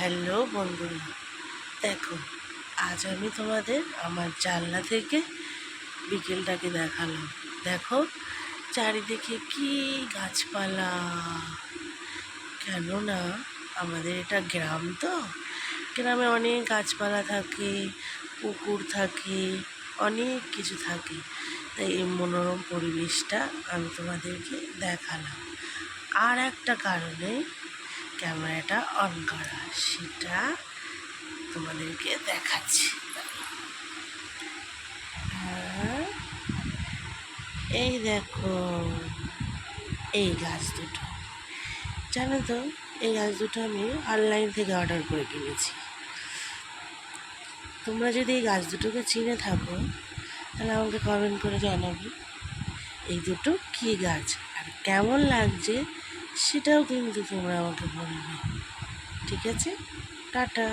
Hello বন্ধুরা, দেখো আজ আমি তোমাদের আমার জানলা থেকে বিকেলটাকে দেখালাম। দেখো চারিদিকে কি গাছপালা, কেননা আমাদের এটা গ্রাম, তো গ্রামে অনেক গাছপালা থাকে, পুকুর থাকে, অনেক কিছু থাকে। তাই এই মনোরম পরিবেশটা আমি তোমাদেরকে দেখালাম। আর একটা কারণে ক্যামেরাটা অন করা, সেটা তোমাদেরকে দেখাচ্ছি। আর এই দেখো, এই গাছ দুটো, জানো তো এই গাছ দুটো আমি অনলাইন থেকে অর্ডার করে কিনেছি। তোমরা যদি এই গাছ দুটোকে চিনে থাকো তাহলে আমাকে কমেন্ট করে জানাবে এই দুটো কী গাছ আর কেমন লাগছে, সেটাও কিন্তু তোমরা আমাকে বলবে। ঠিক আছে, টাটা।